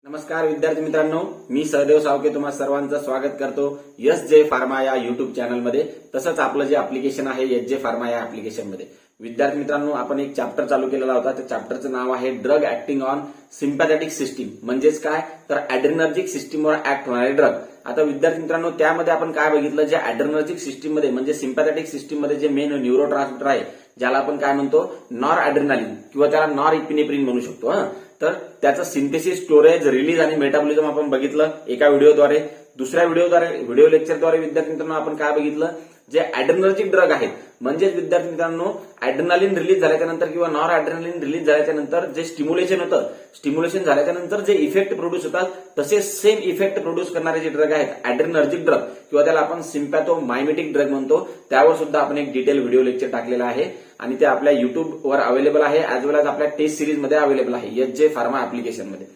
नमस्कार विद्यार्थी मित्रांनो, मी सहदेव सावके तुम्हा सर्वांचं स्वागत करतो एस जे फार्मा या युट्यूब चॅनलमध्ये. तसंच आपलं जे ऍप्लिकेशन आहे एस जे फार्मा या ऍप्लिकेशनमध्ये. विद्यार्थी मित्रांनो, आपण एक चॅप्टर चालू केलेला होता. त्या चॅप्टरचं नाव आहे drug acting on sympathetic system. म्हणजेच काय तर ऍड्रेनर्जिक सिस्टीमवर ऍक्ट होणारे ड्रग. आता विद्यार्थी मित्रांनो, त्यामध्ये आपण काय बघितलं, जे ऍड्रेनर्जिक सिस्टीम मध्ये म्हणजे सिम्पॅथेटिक सिस्टीम मध्ये जे मेन न्यूरोट्रान्समीटर आहे, ज्याला आपण काय म्हणतो नॉर ऍड्रेनालिन किंवा त्याला नॉर इपिनेफ्रिन म्हणू शकतो. तर त्याचं सिंथेसिस, स्टोरेज, रिलीज आणि मेटाबॉलिझम आपण बघितलं एका व्हिडिओद्वारे. दुसऱ्या व्हिडिओ लेक्चरद्वारे विद्यार्थी मित्रांनो आपण काय बघितलं, जे ऍड्रेनर्जिक ड्रग आहेत म्हणजेच विद्यार्थी मित्रांनो ऍड्रेनालिन रिलीज झाल्याच्या नंतर किंवा नॉर ऍड्रेनालिन रिलीज झाल्याच्या नंतर जे स्टिम्युलेशन होतं, स्टिम्युलेशन झाल्याच्या नंतर जे इफेक्ट प्रोड्यूस होतात, तसे सेम इफेक्ट प्रोड्यूस करणारे जे ड्रग आहेत ऍड्रेनर्जिक ड्रग किंवा त्याला आपण सिम्पॅथोमायमेटिक ड्रग म्हणतो, त्यावर सुद्धा आपण एक डिटेल व्हिडिओ लेक्चर टाकलेला आहे आणि ते आपल्या युट्यूबवर अवेलेबल आहे, ऍज वेल एज आपल्या टेस्ट सिरीज मध्ये अवेलेबल आहे एस जे फार्मा ऍप्लिकेशनमध्ये.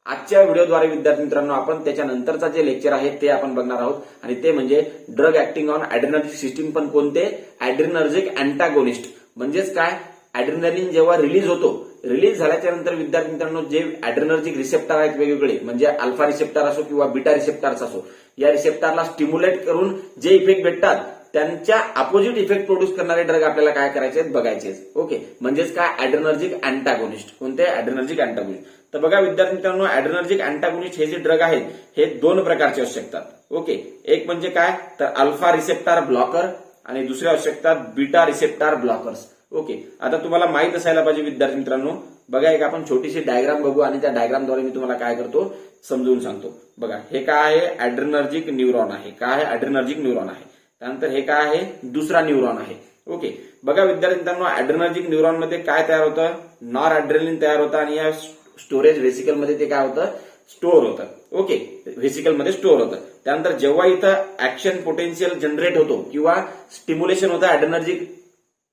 आजच्या व्हिडिओद्वारे विद्यार्थी मित्रांनो आपण त्याच्यानंतरचा जे लेक्चर आहे ते आपण बघणार आहोत आणि ते म्हणजे ड्रग ऍक्टिंग ऑन ऍड्रेनर्जिक सिस्टीम. पण कोणते? ऍड्रेनर्जिक अँटागोनिस्ट. म्हणजेच काय, ऍड्रेनालिन जेव्हा रिलीज होतो, रिलीज झाल्याच्या नंतर विद्यार्थी मित्रांनो जे ऍड्रेनर्जिक रिसेप्टर आहेत वेगवेगळे, म्हणजे अल्फा रिसेप्टर असो किंवा बीटा रिसेप्टर्स असो, या रिसेप्टरला स्टिम्युलेट करून जे इफेक्ट भेटतात त्यांच्या अपोजिट इफेक्ट प्रोड्यूस करणारे ड्रग आपल्याला काय करायचे, बघायचे. ओके, म्हणजेच काय ऍड्रेनर्जिक अँटागोनिस्ट. कोणते? ऍड्रेनर्जिक अँटागोनिस्ट. तर बघा विद्यार्थी मित्रांनो, ऍड्रेनर्जिक अँटागोनिस्ट हे जे ड्रग आहेत हे दोन प्रकारचे असू शकतात. ओके, एक म्हणजे काय तर अल्फा रिसेप्टर ब्लॉकर आणि दुसरे असू शकतात बीटा रिसेप्टर ब्लॉकर्स. ओके, आता तुम्हाला माहित असायला पाहिजे विद्यार्थी मित्रांनो. बघा एक आपण छोटीशी डायग्राम बघू आणि त्या डायग्रामद्वारे मी तुम्हाला काय करतो समजून सांगतो. बघा हे काय आहे, ऍड्रेनर्जिक न्यूरॉन आहे. काय आहे? ऍड्रेनर्जिक न्यूरॉन आहे. त्यानंतर हे काय आहे, दुसरा न्यूरॉन आहे. ओके, बघा विद्यार्थी मित्रांनो, ऍड्रेनर्जिक न्यूरॉन मध्ये काय तयार होतं, नॉर ऍड्रेनालिन तयार होतं आणि या स्टोरेज व्हेसिकल मध्ये ते काय होतं, स्टोअर होतं. ओके, व्हेसिकल मध्ये स्टोअर होतं. त्यानंतर जेव्हा इथं ऍक्शन पोटेन्शियल जनरेट होतो किंवा स्टिम्युलेशन होतं ऍड्रेनर्जिक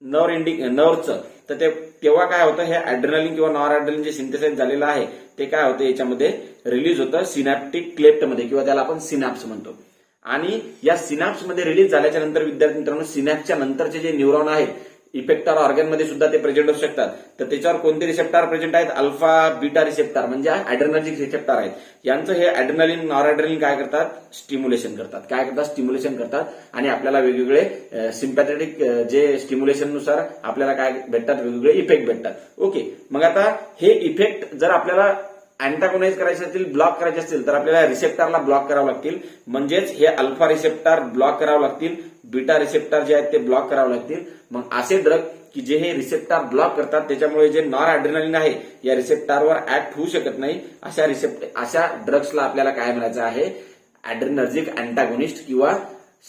नर्वचं, तर तेव्हा काय होतं, हे ऍड्रेनालिन किंवा नॉर ऍड्रेनालिन जे सिंथेसाइज झालेलं आहे ते काय होतं, याच्यामध्ये रिलीज होतं सिनॅप्टिक क्लेफ्ट मध्ये किंवा त्याला आपण सिनॅप्स म्हणतो. आणि या सिनॅप्स मध्ये रिलीज झाल्याच्या नंतर विद्यार्थी मित्रांनो सिनॅप्सच्या नंतरचे जे न्यूरॉन आहेत इफेक्टर ऑर्गन मध्ये सुद्धा ते प्रेझेंट असू शकतात. तर त्याच्यावर कोणते रिसेप्टर प्रेझेंट आहेत, अल्फा बीटा रिसेप्टर म्हणजे ऍड्रेनर्जिक रिसेप्टर आहेत. यांचं हे ऍड्रेनालिन नॉर ऍड्रेनालिन काय करतात, स्टिम्युलेशन करतात. काय करतात, स्टिम्युलेशन करतात आणि आपल्याला वेगवेगळे सिम्पॅथेटिक जे स्टिम्युलेशन नुसार आपल्याला काय भेटतात, वेगवेगळे इफेक्ट भेटतात. ओके, मग आता हे इफेक्ट जर आपल्याला अँटागोनाइज करायचे असतील, ब्लॉक करायचे असतील, तर आपल्याला रिसेप्टरला ब्लॉक करावं लागतील. म्हणजेच हे अल्फा रिसेप्टर ब्लॉक करावं लागतील, बीटा रिसेप्टर जे आहेत ते ब्लॉक करावं लागतील. मग असे ड्रग की जे हे रिसेप्टर ब्लॉक करतात, त्याच्यामुळे जे नॉर ऍड्रेनालिन आहे या रिसेप्टरवर ऍक्ट होऊ शकत नाही, अशा ड्रग्सला आपल्याला काय म्हणायचं आहे, ऍड्रेनर्जिक अँटागोनिस्ट किंवा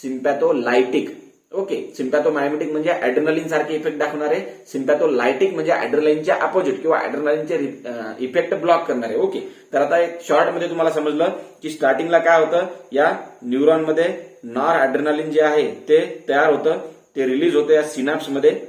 सिम्पॅथोलायटिक. ओके, सिम्पॅथोमायमेटिक म्हणजे ऍड्रेनालिन सारखे इफेक्ट दाखवणारे, सिम्पॅथोलायटिक म्हणजे ऍड्रेनालिनच्या अपोजिट किंवा ऍड्रेनालिनचे इफेक्ट ब्लॉक करणारे. ओके, तर आता एक शॉर्ट मध्ये तुम्हाला समजलं की स्टार्टिंगला काय होतं, या न्यूरॉन मध्ये नॉर ऍड्रेनालिन जे आहे ते तयार होतं, ते रिलीज होतं या सिनॅप्समध्ये.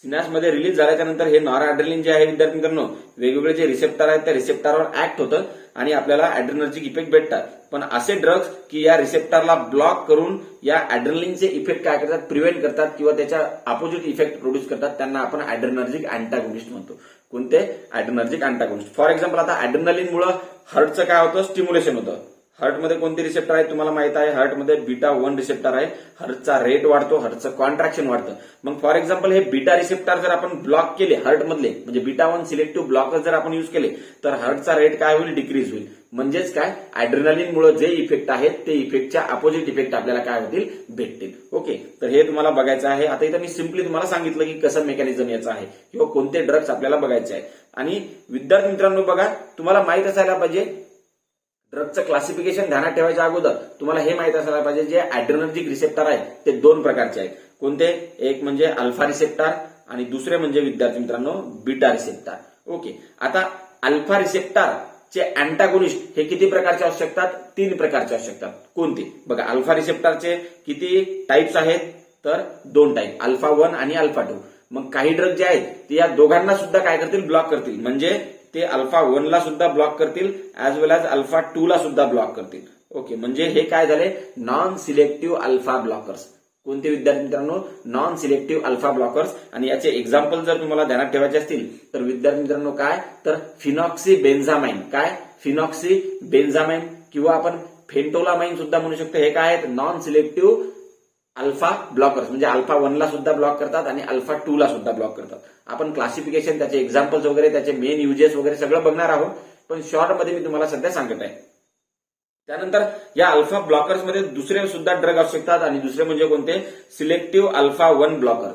सिनॅप्समध्ये रिलीज झाल्याच्या नंतर हे नॉर ऍड्रेनालिन जे आहे विद्यार्थी मित्रांनो वेगवेगळे जे रिसेप्टर आहेत त्या रिसेप्टरवर ऍक्ट होतं आणि आपल्याला ऍड्रेनर्जिक इफेक्ट भेटतात. पण असे ड्रग्स की या रिसेप्टरला ब्लॉक करून या ऍड्रेनालिनचे इफेक्ट काय करतात, प्रिव्हेंट करतात किंवा त्याच्या अपोजिट इफेक्ट प्रोड्यूस करतात, त्यांना आपण ऍड्रेनर्जिक अँटागोनिस्ट म्हणतो. कोणते? ऍड्रेनर्जिक अँटागोनिस्ट. फॉर एक्झाम्पल आता ऍड्रेनालिनमुळे हार्टचं काय होतं, स्टिम्युलेशन होतं. हार्टमध्ये कोणते रिसेप्टर आहेत तुम्हाला माहित आहे, हार्टमध्ये बीटा 1 रिसेप्टर आहे. हार्टचा रेट वाढतो, हार्टचं कॉन्ट्रॅक्शन वाढतं. मग फॉर एक्झाम्पल हे बीटा रिसेप्टर जर आपण ब्लॉक केले हार्टमधले, म्हणजे बीटा 1 सिलेक्टिव्ह ब्लॉकर जर आपण युज केले, तर हार्टचा रेट काय होईल, डिक्रीज होईल. म्हणजेच काय, ऍड्रेनालिनमुळे जे इफेक्ट आहेत ते इफेक्टच्या अपोजिट इफेक्ट आपल्याला काय होतील, भेटतील. ओके, तर हे तुम्हाला बघायचं आहे. आता इथं मी सिम्पली तुम्हाला सांगितलं की कसं मेकॅनिझम याचं आहे किंवा कोणते ड्रग्स आपल्याला बघायचे आहेत. आणि विद्यार्थी मित्रांनो बघा, तुम्हाला माहित असायला पाहिजे ड्रगचं क्लासिफिकेशन ध्यानात ठेवायच्या अगोदर तुम्हाला हे माहित असायला पाहिजे, जे ऍड्रेनर्जिक रिसेप्टर आहेत ते दोन प्रकारचे आहेत. कोणते? एक म्हणजे अल्फा रिसेप्टर आणि दुसरे म्हणजे विद्यार्थी मित्रांनो बीटा रिसेप्टर. ओके, आता अल्फा रिसेप्टर चे अँटागोनिस्ट हे किती प्रकारचे असू शकतात, 3 प्रकारचे असू शकतात. कोणते? बघा, अल्फा रिसेप्टरचे किती टाइप्स आहेत, तर 2 टाइप, अल्फा 1 आणि अल्फा 2. मग काही ड्रग जे आहेत ते या दोघांना सुद्धा काय करतील, ब्लॉक करतील. म्हणजे ते अल्फा 1 ला सुद्धा ब्लॉक करतील ऍज वेल एज अल्फा 2 ला सुद्धा ब्लॉक करतील. ओके, म्हणजे हे काय झाले, नॉन सिलेक्टिव्ह अल्फा ब्लॉकर्स. कोणते विद्यार्थी मित्रांनो, नॉन सिलेक्टिव्ह अल्फा ब्लॉकर्स. आणि याचे एक्झाम्पल जर तुम्हाला ध्यानात ठेवायचे असतील तर विद्यार्थी मित्रांनो काय तर फिनॉक्सी बेन्झामाइन. काय फिनॉक्सी बेन्झामाइन किंवा आपण फेंटोलामाइन सुद्धा म्हणू शकतो. हे काय आहेत? नॉन सिलेक्टिव्ह अल्फा ब्लॉकर्स, म्हणजे अल्फा 1 ला सुद्धा ब्लॉक करतात आणि अल्फा 2 ला सुद्धा ब्लॉक करतात. आपण क्लासिफिकेशन, त्याचे एक्झाम्पल्स वगैरे, त्याचे मेन युजेस वगैरे सगळं बघणार आहोत, पण शॉर्ट मध्ये मी तुम्हाला सध्या सांगत आहे. त्यानंतर या अल्फा ब्लॉकर्स मध्ये दुसरे सुद्धा ड्रग असू शकतात आणि दुसरे म्हणजे कोणते? Selective alpha 1 blocker.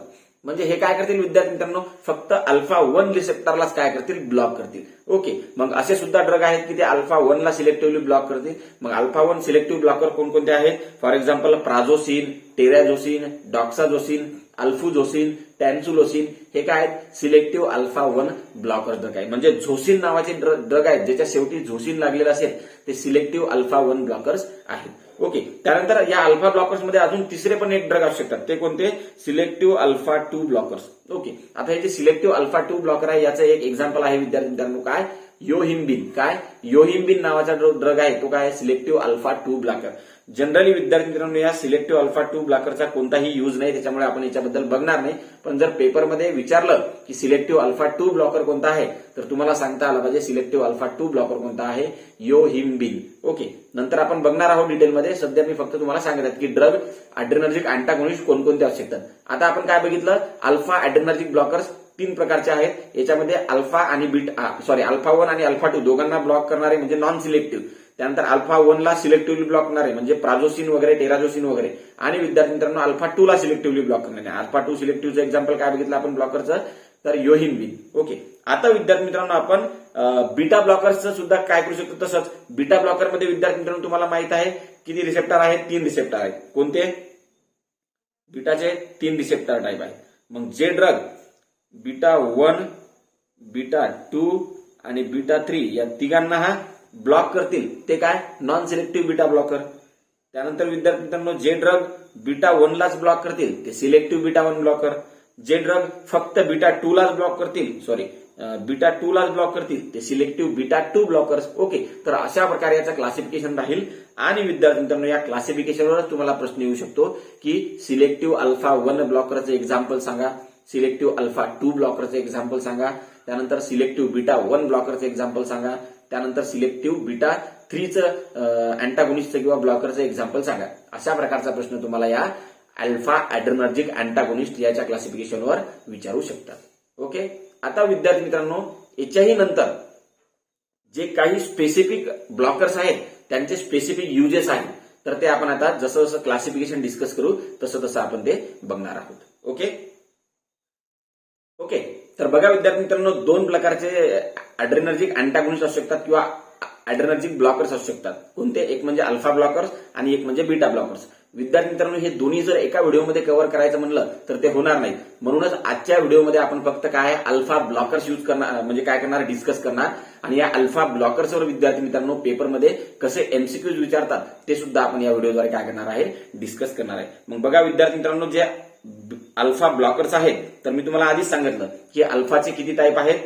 म्हणजे हे काय करतील विद्यार्थी मित्रांनो? फक्त अल्फा 1 रिसेप्टरलाच काय करतील? ब्लॉक करतील. ओके, मग असे सुद्धा ड्रग आहेत की ते अल्फा 1 ला सिलेक्टिव्हली ब्लॉक करतील. मग अल्फा 1 सिलेक्टिव्ह ब्लॉकर कोणकोणते आहेत? फॉर एक्झाम्पल प्राझोसिन, टेराझोसिन, डॉक्साझोसिन, अल्फुझोसिन, टॅन्सुलोसिन, हे काय आहेत? सिलेक्टिव्ह अल्फा 1 ब्लॉकर ड्रग आहे. म्हणजे झोसिन नावाचे ड्रग आहेत, ज्याच्या शेवटी झोसिन लागलेलं असेल, ते सिलेक्टिव्ह अल्फा 1 ब्लॉकर्स आहेत. ओके, त्यानंतर या अल्फा ब्लॉकर्स मध्ये अजून तिसरे पण एक ड्रग असू शकतात. ते कोणते? Selective alpha 2 blockers. ओके, आता हे जे सिलेक्टिव्ह अल्फा 2 ब्लॉकर आहे याचं एक एक्झाम्पल आहे विद्यार्थी मित्रांनो, काय? योहिम्बिन. काय? योहिम्बिन नावाचा जो ड्रग आहे तो काय? Selective alpha 2 blocker. जनरली विद्यार्थी मित्रांनो या सिलेक्टिव्ह अल्फा 2 ब्लॉकरचा कोणताही यूज नाही, त्याच्यामुळे आपण याच्याबद्दल बघणार नाही. पण जर पेपरमध्ये विचारलं की सिलेक्टिव्ह अल्फा 2 ब्लॉकर कोणता आहे, तर तुम्हाला सांगता आलं पाहिजे सिलेक्टिव्ह अल्फा 2 ब्लॉकर कोणता आहे? योहिम्बिन. ओके, नंतर आपण बघणार आहोत डिटेलमध्ये. सध्या मी फक्त तुम्हाला सांगत आहे की ड्रग अड्रेनर्जिक अँटागोनिस्ट कोणकोणते असू शकतात. आता आपण काय बघितलं? अल्फा अड्रेनर्जिक ब्लॉकर्स 3 प्रकारचे आहेत. याच्यामध्ये अल्फा आणि अल्फा 1 आणि अल्फा 2 दोघांना ब्लॉक करणारे म्हणजे नॉन सिलेक्टिव्ह. त्यानंतर अल्फा 1 ला सिलेक्टिव्हली ब्लॉक करणारे म्हणजे प्राझोसिन वगैरे, टेराझोसिन वगैरे, आणि विद्यार्थी मित्रांनो अल्फा 2 ला सिलेक्टिव्हली ब्लॉक करणारे. अल्फा 2 सिलेक्टिव्हचं एक्झाम्पल काय बघितलं आपण ब्लॉकरचं? तर योहिम्बिन. ओके, आता विद्यार्थी मित्रांनो आपण बीटा ब्लॉकर्सचं सुद्धा काय करू शकतो? तसंच बीटा ब्लॉकरमध्ये विद्यार्थी मित्रांनो तुम्हाला माहित आहे किती रिसेप्टर आहेत? 3 रिसेप्टर आहेत. कोणते? बीटाचे 3 रिसेप्टर टाईप आहेत. मग जे ड्रग बीटा 1, बीटा 2 आणि बीटा 3 या तिघांना हा ब्लॉक करतील ते काय? Non selective beta blocker. त्यानंतर विद्यार्थी मित्रांनो जे ड्रग बीटा 1 लाच ब्लॉक करतील ते सिलेक्टिव्ह बीटा 1 ब्लॉकर. जे ड्रग फक्त बीटा 2 लाच ब्लॉक करतील, बीटा 2 लाच ब्लॉक करतील ते सिलेक्टिव्ह बीटा 2 ब्लॉकर्स. ओके, तर अशा प्रकारे याचं क्लासिफिकेशन राहील. आणि विद्यार्थी मित्रांनो या क्लासिफिकेशनवरच तुम्हाला प्रश्न येऊ शकतो की सिलेक्टिव्ह अल्फा 1 ब्लॉकरचं एक्झाम्पल सांगा, सिलेक्टिव्ह अल्फा 2 ब्लॉकरचं एक्झाम्पल सांगा, त्यानंतर सिलेक्टिव्ह बीटा 1 ब्लॉकरचं एक्झाम्पल सांगा, त्यानंतर सिलेक्टिव्ह बीटा 3चं अँटागोनिस्टचं किंवा ब्लॉकरचं एक्झाम्पल सांगा. अशा प्रकारचा प्रश्न तुम्हाला या अल्फा अड्रेनर्जिक अँटागोनिस्ट याच्या क्लासिफिकेशनवर विचारू शकतात. ओके, आता विद्यार्थी मित्रांनो याच्याही नंतर जे काही स्पेसिफिक ब्लॉकर्स आहेत त्यांचे स्पेसिफिक युजेस आहेत, तर ते आपण आता जसं जसं क्लासिफिकेशन डिस्कस करू तसं तसं आपण ते बघणार आहोत. ओके ओके तर बघा विद्यार्थी मित्रांनो 2 प्रकारचे अड्रेनर्जिक अँटागोनिस्ट असू शकतात किंवा अड्रेनर्जिक ब्लॉकर्स असू शकतात. कोणते? एक म्हणजे अल्फा ब्लॉकर्स आणि एक म्हणजे बीटा ब्लॉकर्स. विद्यार्थी मित्रांनो हे दोन्ही जर एका व्हिडिओमध्ये कव्हर करायचं म्हणलं तर ते होणार नाही. म्हणूनच आजच्या व्हिडिओमध्ये आपण फक्त काय अल्फा ब्लॉकर्स यूज करणार, म्हणजे काय करणार? डिस्कस करणार. आणि या अल्फा ब्लॉकर्सवर विद्यार्थी मित्रांनो पेपरमध्ये कसे एमसीक्यूज विचारतात ते सुद्धा आपण या व्हिडिओद्वारे काय करणार आहे? डिस्कस करणार आहे. मग बघा विद्यार्थी मित्रांनो जे अल्फा ब्लॉकर्स आहेत तर मी तुम्हाला आधीच सांगितलं की अल्फाचे किती टाईप आहेत?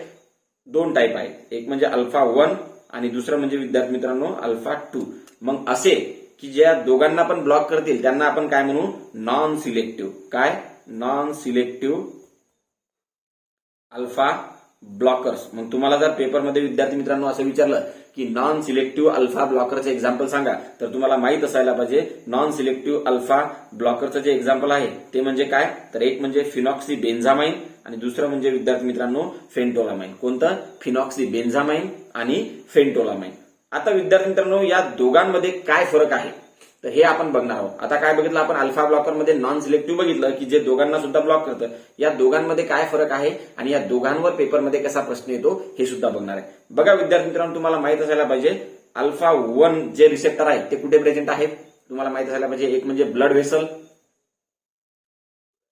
2 टाईप आहेत. एक म्हणजे अल्फा 1 आणि दुसरं म्हणजे विद्यार्थी मित्रांनो अल्फा 2. मग असे की ज्या दोघांना पण ब्लॉक करतील त्यांना आपण काय म्हणू? Non selective. काय? Non selective alpha blockers. मग तुम्हाला जर पेपरमध्ये विद्यार्थी मित्रांनो असं विचारलं की नॉन सिलेक्टिव्ह अल्फा ब्लॉकरचे एक्झाम्पल सांगा, तर तुम्हाला माहित असायला पाहिजे नॉन सिलेक्टिव्ह अल्फा ब्लॉकरचं जे एक्झाम्पल आहे ते म्हणजे काय? तर एक म्हणजे फिनॉक्सी बेन्झामाइन आणि दुसरं म्हणजे विद्यार्थी मित्रांनो फेंटोलामाइन. कोणतं? फिनॉक्सी बेन्झामाइन आणि फेंटोलामाइन. आता विद्यार्थी मित्रांनो या दोघांमध्ये काय फरक आहे तर हे आपण बघणार आहोत. आता काय बघितलं आपण? अल्फा ब्लॉकरमध्ये नॉन सिलेक्टिव्ह बघितलं की जे दोघांना सुद्धा ब्लॉक करतं. या दोघांमध्ये काय फरक आहे आणि या दोघांवर पेपरमध्ये कसा प्रश्न येतो हे सुद्धा बघणार आहे. बघा विद्यार्थी मित्रांनो तुम्हाला माहित असायला पाहिजे अल्फा 1 जे रिसेप्टर आहे ते कुठे प्रेझेंट आहेत? तुम्हाला माहित असायला पाहिजे. एक म्हणजे ब्लड व्हेसल.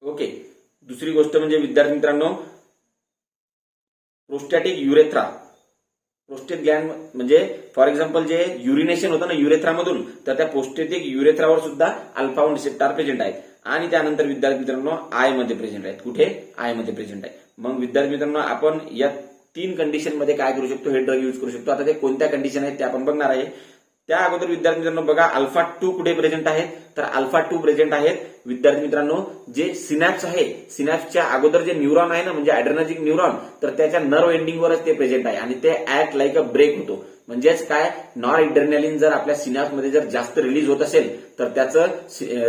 ओके, दुसरी गोष्ट म्हणजे विद्यार्थी मित्रांनो प्रोस्टॅटिक युरेथ्रा. प्रोस्टेट ग्लॅन्ड म्हणजे फॉर एक्झाम्पल जे युरिनेशन होतं ना युरेथ्रामधून, तर त्या प्रोस्टेटिक युरेथ्रावर सुद्धा अल्फा 1 रिसेप्टर प्रेझेंट आहेत. आणि त्यानंतर विद्यार्थी मित्रांनो आय मध्ये प्रेझेंट आहेत. कुठे? आय मध्ये प्रेझेंट आहे. मग विद्यार्थी मित्रांनो आपण या 3 कंडिशन मध्ये काय करू शकतो? हे ड्रग यूज करू शकतो. आता ते कोणत्या कंडिशन आहेत ते आपण बघणार आहे. त्या अगोदर विद्यार्थी मित्रांनो बघा अल्फा 2 कुठे प्रेझेंट आहेत, तर अल्फा 2 प्रेझेंट आहेत विद्यार्थी मित्रांनो जे सिनॅप्स आहे, सिनॅप्सच्या अगोदर जे न्यूरॉन आहे ना म्हणजे ॲड्रेनर्जिक न्यूरॉन, तर त्याच्या नर्व एंडिंगवरच ते प्रेझेंट आहे आणि ते ऍक्ट लाईक अ ब्रेक होतो. म्हणजेच काय, नॉर एड्रेनालिन जर आपल्या सिनॅप्समध्ये जर जास्त रिलीज होत असेल तर त्याचं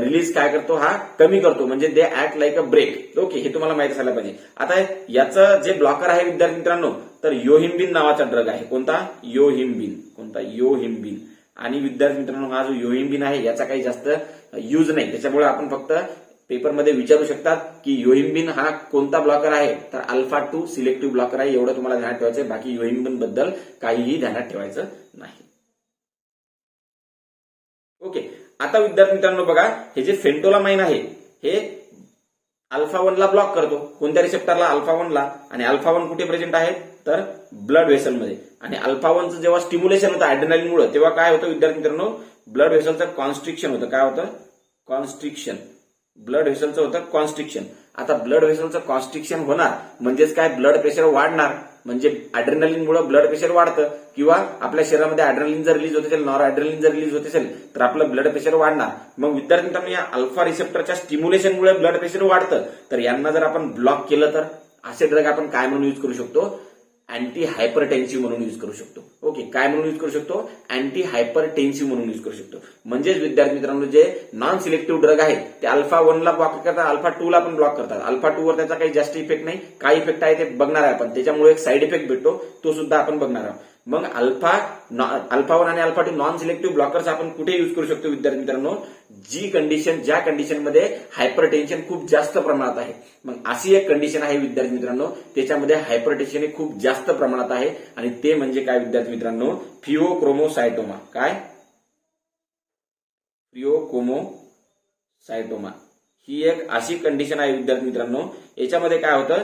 रिलीज काय करतो, हा कमी करतो, म्हणजे they act like a brake. Okay, हे तुम्हाला माहित असायला पाहिजे. आता याचं जे ब्लॉकर आहे विद्यार्थी मित्रांनो, तर योहिम्बिन नावाचा ड्रग आहे. कोणता, योहिम्बिन. कोणता, योहिम्बिन. आणि विद्यार्थी मित्रांनो हा जो योहिम्बिन आहे याचा काही जास्त यूज नाही, त्याच्यामुळे आपण फक्त पेपरमध्ये विचारू शकतात की योहिम्बिन हा कोणता ब्लॉकर आहे, तर अल्फा 2 सिलेक्टिव्ह ब्लॉकर आहे. एवढं तुम्हाला ध्यानात ठेवायचं आहे, बाकी योहिम्बिन बद्दल काहीही ध्यानात ठेवायचं नाही. ओके, आता विद्यार्थी मित्रांनो बघा हे जे फेंटोलामाइन आहे हे अल्फा 1 ला ब्लॉक करतो. कोणत्या रिसेप्टरला, अल्फा 1 ला. आणि अल्फा 1 कुठे प्रेझेंट आहे, तर ब्लड व्हेसलमध्ये. आणि अल्फा 1चं जेव्हा स्टिम्युलेशन होतं ॲड्रेनालिनमुळे तेव्हा काय होतं विद्यार्थी मित्रांनो, ब्लड व्हेसलचं कॉन्स्ट्रिक्शन होतं. काय होतं, कॉन्स्ट्रिक्शन. ब्लड व्हेसलचं होतं कॉन्स्ट्रिक्शन. आता ब्लड व्हेसलचं कॉन्स्ट्रिक्शन होणार म्हणजेच काय, ब्लड प्रेशर वाढणार. म्हणजे ॲड्रेनालिनमुळे ब्लड प्रेशर वाढतं किंवा आपल्या शरीरामध्ये ॲड्रेनालिन जर रिलीज होत असेल, नॉर ॲड्रेनालिन जर रिलीज होत असेल तर आपलं ब्लड प्रेशर वाढणार. मग विद्यार्थी मित्रांनो या अल्फा रिसेप्टरच्या स्टिम्युलेशनमुळे ब्लड प्रेशर वाढतं. तर यांना जर आपण ब्लॉक केलं तर असे ड्रग आपण काय म्हणून यूज करू शकतो, अँटी हायपरटेन्सिव्ह म्हणून यूज करू शकतो. ओके, काय म्हणून यूज करू शकतो, अँटी हायपरटेन्सिव्ह म्हणून यूज करू शकतो. म्हणजेच विद्यार्थी मित्रांनो जे नॉन सिलेक्टिव्ह ड्रग आहेत ते अल्फा 1 ला ब्लॉक करतात, अल्फा 2 ला पण ब्लॉक करतात. अल्फा 2 वर त्याचा काही जास्त इफेक्ट नाही, काय इफेक्ट आहे ते बघणार आहे आपण. त्याच्यामुळे एक साईड इफेक्ट भेटतो, तो सुद्धा आपण बघणार आहोत. मग अल्फा 1 आणि अल्फा 2 नॉन सिलेक्टिव्ह ब्लॉकर्स आपण कुठे यूज करू शकतो विद्यार्थी मित्रांनो, जी कंडिशन, ज्या कंडिशनमध्ये हायपरटेन्शन खूप जास्त प्रमाणात आहे. मग अशी एक कंडिशन आहे विद्यार्थी मित्रांनो, त्याच्यामध्ये हायपरटेन्शन हे खूप जास्त प्रमाणात आहे आणि ते म्हणजे काय विद्यार्थी मित्रांनो, फिओक्रोमोसायटोमा. काय, फिओक्रोमोसायटोमा ही एक अशी कंडिशन आहे विद्यार्थी मित्रांनो. याच्यामध्ये काय होतं,